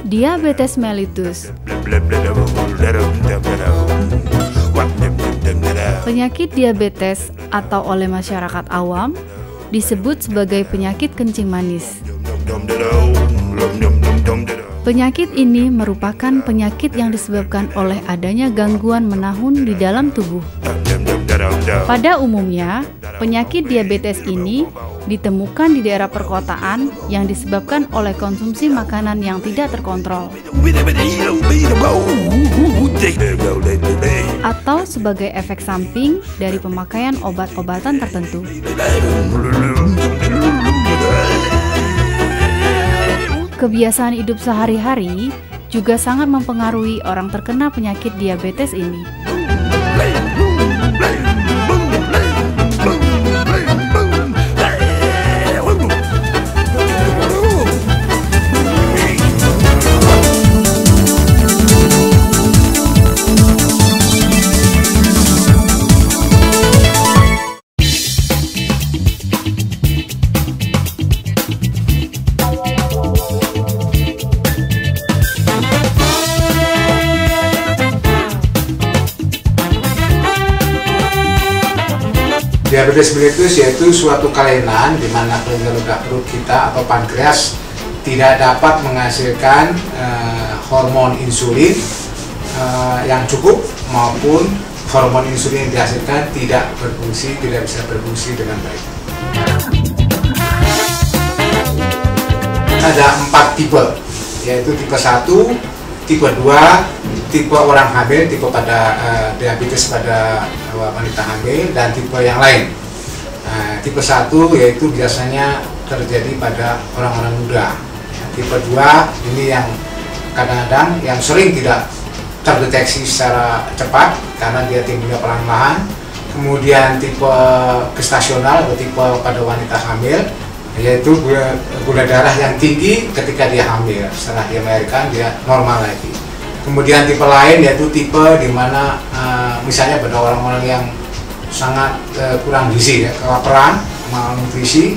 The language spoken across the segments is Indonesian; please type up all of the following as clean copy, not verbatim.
Diabetes mellitus. Penyakit diabetes atau oleh masyarakat awam disebut sebagai penyakit kencing manis. Penyakit ini merupakan penyakit yang disebabkan oleh adanya gangguan menahun di dalam tubuh. Pada umumnya, penyakit diabetes ini ditemukan di daerah perkotaan yang disebabkan oleh konsumsi makanan yang tidak terkontrol atau sebagai efek samping dari pemakaian obat-obatan tertentu. Kebiasaan hidup sehari-hari juga sangat mempengaruhi orang terkena penyakit diabetes ini. Diabetes mellitus yaitu suatu kelainan di mana kelenjar perut kita atau pankreas tidak dapat menghasilkan hormon insulin yang cukup, maupun hormon insulin yang dihasilkan tidak bisa berfungsi dengan baik. Ada 4 tipe, yaitu tipe 1, tipe 2, tipe orang hamil, tipe pada diabetes pada wanita hamil, dan tipe yang lain. Tipe 1 yaitu biasanya terjadi pada orang-orang muda. Tipe 2 ini yang kadang-kadang yang sering tidak terdeteksi secara cepat karena dia timbulnya pelan-pelan. Kemudian tipe gestasional atau tipe pada wanita hamil, yaitu gula darah yang tinggi ketika dia hamil, setelah dia melahirkan dia normal lagi. Kemudian tipe lain yaitu tipe di mana misalnya pada orang-orang yang sangat kurang gizi, ya, kelaparan, malnutrisi,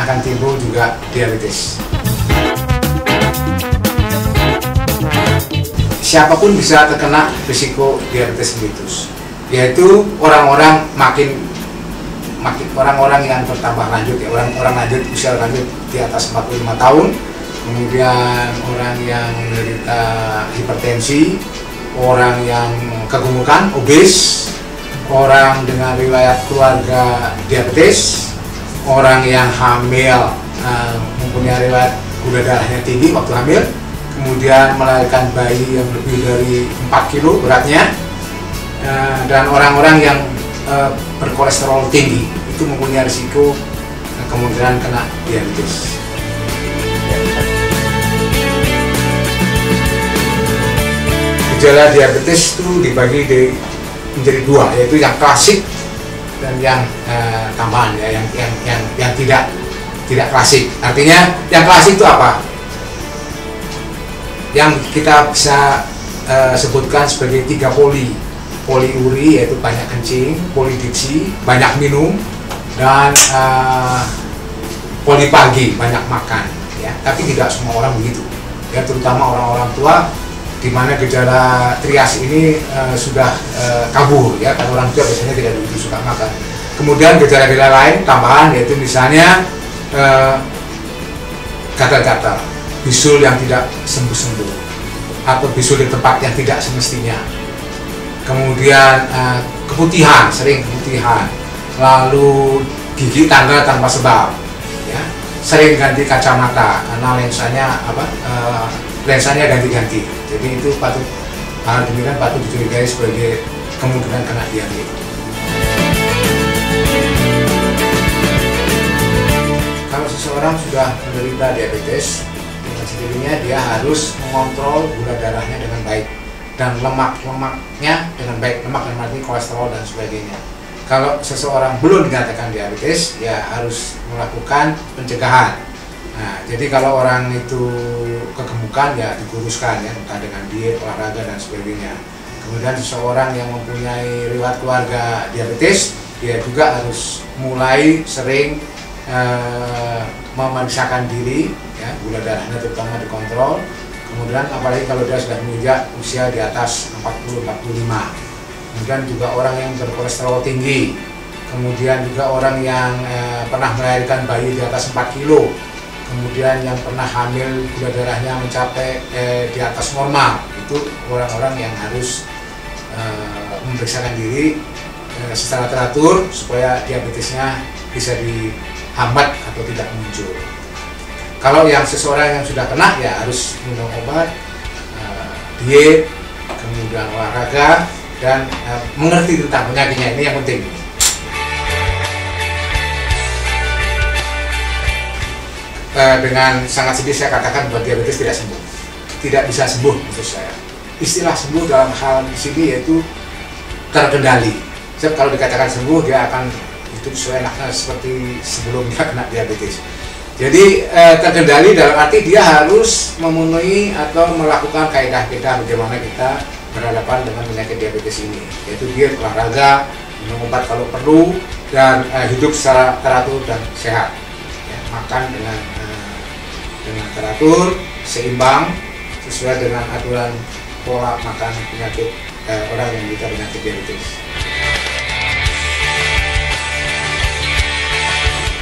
akan timbul juga diabetes. Siapapun bisa terkena risiko diabetes mellitus, yaitu orang-orang orang-orang yang bertambah lanjut, ya, orang lanjut, usia lanjut di atas 45 tahun, kemudian orang yang menderita hipertensi, orang yang kegemukan, obes, orang dengan riwayat keluarga diabetes, orang yang hamil mempunyai riwayat gula darahnya tinggi waktu hamil, kemudian melahirkan bayi yang lebih dari 4 kilo beratnya, dan orang-orang yang berkolesterol tinggi itu mempunyai risiko kemungkinan kena diabetes. Gejala diabetes itu dibagi menjadi 2, yaitu yang klasik dan yang tambahan, ya, yang tidak klasik. Artinya yang klasik itu apa? Yang kita bisa sebutkan sebagai 3 poliuri, yaitu banyak kencing, polidipsi, banyak minum, dan polipagi, banyak makan, ya. Tapi tidak semua orang begitu, ya, terutama orang-orang tua, di mana gejala trias ini sudah kabur, ya, karena orang tua biasanya tidak begitu suka makan. Kemudian gejala-gejala lain tambahan, yaitu misalnya gatal-gatal, bisul yang tidak sembuh-sembuh, atau bisul di tempat yang tidak semestinya. Kemudian keputihan, sering keputihan, lalu gigi tanggal tanpa sebab, ya, sering ganti kacamata karena lensanya ganti-ganti. Jadi itu hal demikian patut dicurigai sebagai kemungkinan kena diabetes. Kalau seseorang sudah menderita diabetes, dengan sendirinya dia harus mengontrol gula darahnya dengan baik dan lemaknya dengan baik, lemak dan arti kolesterol dan sebagainya. Kalau seseorang belum dinyatakan diabetes, ya harus melakukan pencegahan. Nah, jadi kalau orang itu kegemukan, ya dikuruskan, ya, entah dengan diet, olahraga dan sebagainya. Kemudian seseorang yang mempunyai riwayat keluarga diabetes, dia juga harus mulai sering memeriksakan diri, ya, gula darahnya terutama dikontrol. Kemudian apalagi kalau dia sudah menginjak usia di atas 40-45. Kemudian juga orang yang berkolesterol tinggi. Kemudian juga orang yang pernah melahirkan bayi di atas 4 kilo. Kemudian yang pernah hamil gula darahnya mencapai di atas normal. Itu orang-orang yang harus memeriksakan diri secara teratur supaya diabetesnya bisa dihambat atau tidak muncul. Kalau yang seseorang yang sudah kena, ya harus minum obat, diet, kemudian olahraga, dan mengerti tentang penyakitnya. Ini yang penting. Dengan sangat sedih saya katakan bahwa diabetes tidak sembuh, tidak bisa sembuh maksud saya. Istilah sembuh dalam hal di sini yaitu terkendali. Sebab kalau dikatakan sembuh, dia akan hidup seenaknya seperti sebelum dia kena diabetes. Jadi terkendali dalam arti dia harus memenuhi atau melakukan kaidah-kaidah bagaimana kita berhadapan dengan penyakit diabetes ini, yaitu diet, olahraga, minum obat kalau perlu, dan hidup secara teratur dan sehat. Ya, makan dengan teratur, seimbang, sesuai dengan aturan pola makan penyakit orang yang menderita penyakit diabetes.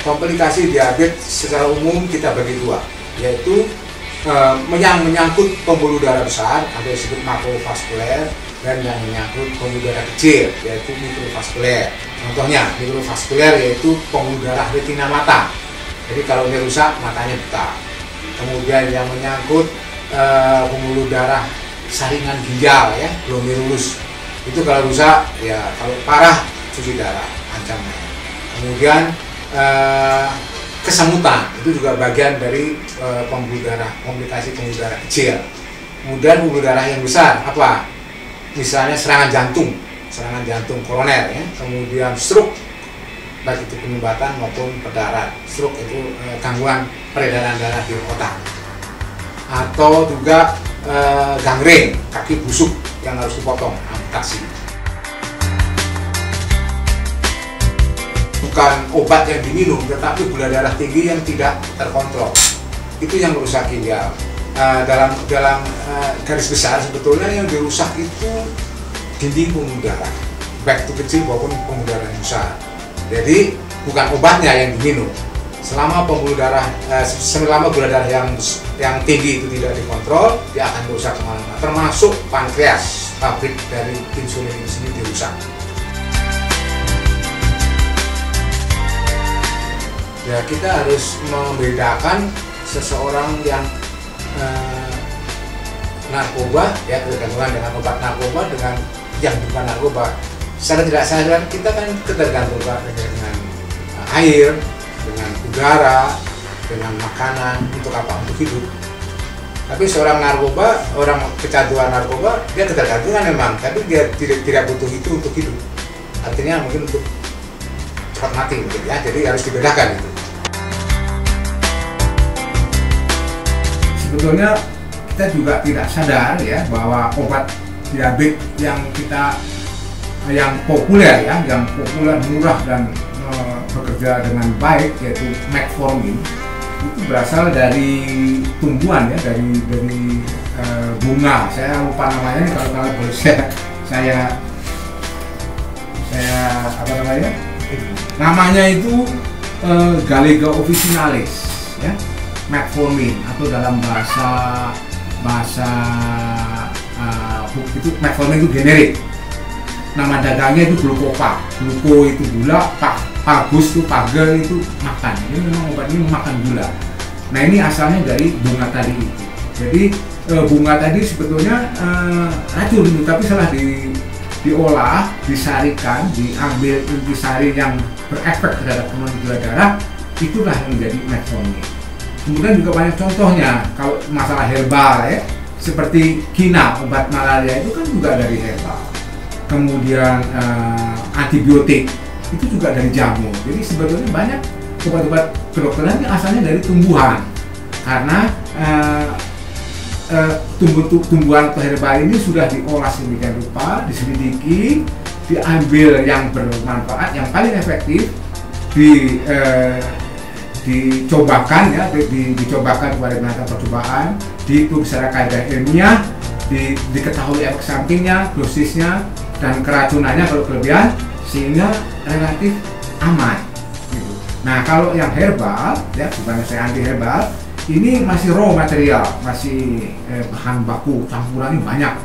Komplikasi diabetes secara umum kita bagi dua, yaitu yang menyangkut pembuluh darah besar atau disebut makrovaskuler, dan yang menyangkut pembuluh darah kecil yaitu mikrovaskuler. Contohnya mikrovaskuler yaitu pembuluh darah retina mata. Jadi kalau ini rusak, matanya buta. Kemudian yang menyangkut pembuluh darah saringan ginjal, ya, glomerulus. Itu kalau rusak, ya kalau parah cuci darah ancamannya. Kemudian kesemutan itu juga bagian dari pembuluh darah, komplikasi pembuluh darah kecil. Kemudian pembuluh darah yang besar apa? Misalnya serangan jantung koroner, ya. Kemudian stroke, baik itu penyumbatan maupun perdarahan. Stroke itu gangguan peredaran darah di otak. Atau juga gangren, kaki busuk yang harus dipotong, amputasi. Bukan obat yang diminum, tetapi gula darah tinggi yang tidak terkontrol. Itu yang merusak ginjal. Dalam garis besar sebetulnya yang dirusak itu dinding pembuluh darah, baik itu kecil maupun pembuluh darah yang besar. Jadi bukan obatnya yang diminum. Selama pembuluh darah, selama gula darah yang tinggi itu tidak dikontrol, dia akan merusak kemana-mana. Termasuk pankreas, pabrik dari insulin ini sendiri dirusak. Ya, kita harus membedakan seseorang yang narkoba, ya, ketergantungan dengan obat narkoba dengan yang bukan narkoba. Secara tidak sadar kita kan ketergantungan dengan air, dengan udara, dengan makanan. Untuk apa? Untuk hidup. Tapi seorang narkoba, orang kecanduan narkoba, dia ketergantungan memang, tapi dia tidak butuh itu untuk hidup. Artinya mungkin untuk cepat mati mungkin, ya. Jadi harus dibedakan itu. Sebetulnya kita juga tidak sadar, ya, bahwa obat diabetes yang populer, ya, yang populer, murah dan bekerja dengan baik, yaitu metformin, itu berasal dari tumbuhan, ya, dari bunga. Saya lupa namanya nih, kalau boleh saya apa namanya? Namanya itu Galega officinalis, ya. Metformin, atau dalam bahasa itu metformin itu generik. Nama dagangnya itu glukopa. Gluko itu gula, pagus itu pagar itu makan. Ini memang obat ini memakan gula. Nah, ini asalnya dari bunga tadi itu. Jadi bunga tadi sebetulnya racun itu, tapi setelah diolah, disarikan, diambil intisari yang berefek terhadap penurunan gula darah, itulah yang menjadi metformin. Kemudian juga banyak contohnya kalau masalah herbal, ya, seperti kina, obat malaria itu kan juga dari herbal. Kemudian antibiotik itu juga dari jamur. Jadi sebetulnya banyak obat-obat kedokteran yang asalnya dari tumbuhan, karena tumbuhan atau herbal ini sudah diolah sedemikian rupa, diselidiki, diambil yang bermanfaat, yang paling efektif, dicobakan ya, dicobakan kepada binatang percobaan, diukur secara kaedah ilmiah, diketahui efek sampingnya, dosisnya, dan keracunannya kalau kelebihan, sehingga relatif aman. Gitu. Nah kalau yang herbal, ya bukan saya anti herbal, ini masih raw material, masih bahan baku campurannya banyak.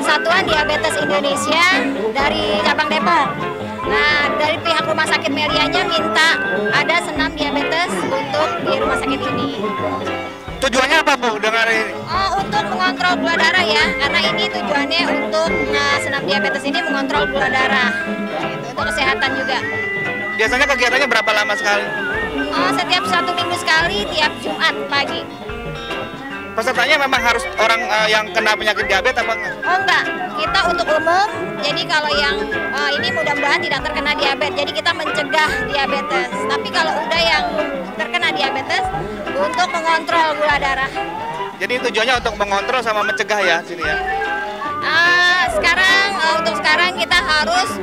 Persatuan Diabetes Indonesia dari cabang Depok. Nah, dari pihak Rumah Sakit Melianya minta ada senam diabetes untuk di rumah sakit ini. Tujuannya apa Bu dengan ini? Untuk mengontrol gula darah ya, karena ini tujuannya untuk senam diabetes ini mengontrol gula darah, gitu, untuk kesehatan juga. Biasanya kegiatannya berapa lama sekali? Setiap 1 minggu sekali, tiap Jumat pagi. Pesertanya memang harus orang yang kena penyakit diabetes apa enggak? Oh enggak, kita untuk umum, jadi kalau yang ini mudah-mudahan tidak terkena diabetes, jadi kita mencegah diabetes. Tapi kalau udah yang terkena diabetes, untuk mengontrol gula darah. Jadi tujuannya untuk mengontrol sama mencegah ya sini ya? Untuk sekarang kita harus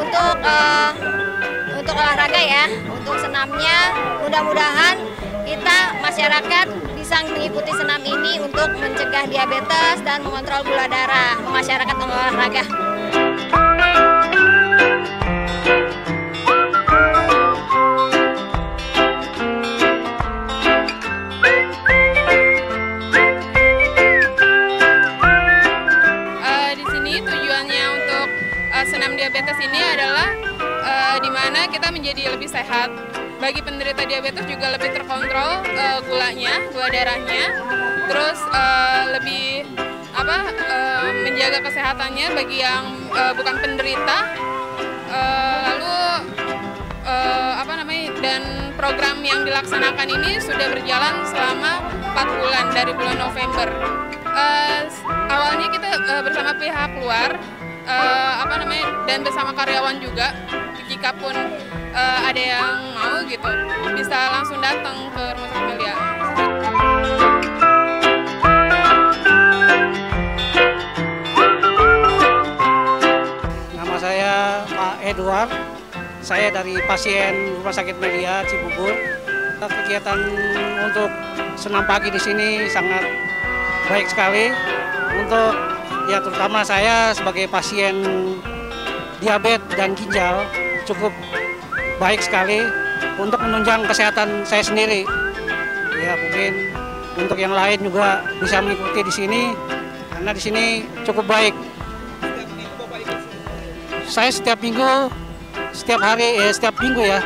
untuk olahraga ya, untuk senamnya mudah-mudahan kita masyarakat bisa mengikuti senam ini untuk mencegah diabetes dan mengontrol gula darah, masyarakat olahraga. Di sini tujuannya untuk senam diabetes ini adalah di mana kita menjadi lebih sehat. Bagi penderita diabetes juga lebih terkontrol gulanya, gula darahnya, terus lebih menjaga kesehatannya bagi yang bukan penderita. Dan program yang dilaksanakan ini sudah berjalan selama 4 bulan dari bulan November. Awalnya kita bersama pihak luar, dan bersama karyawan juga. Jikapun ada yang mau gitu, bisa langsung datang ke Rumah Sakit Melia. Nama saya Pak Edward, saya dari pasien Rumah Sakit Melia Cibubur. Kegiatan untuk senam pagi di sini sangat baik sekali untuk ya terutama saya sebagai pasien diabetes dan ginjal cukup baik sekali untuk menunjang kesehatan saya sendiri. Ya mungkin untuk yang lain juga bisa mengikuti di sini karena di sini cukup baik. Saya setiap minggu, setiap minggu ya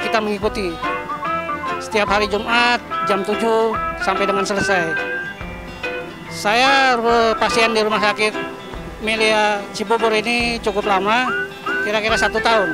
kita mengikuti. Setiap hari Jumat jam 7 sampai dengan selesai. Saya pasien di Rumah Sakit Melia Cibubur ini cukup lama, kira-kira 1 tahun.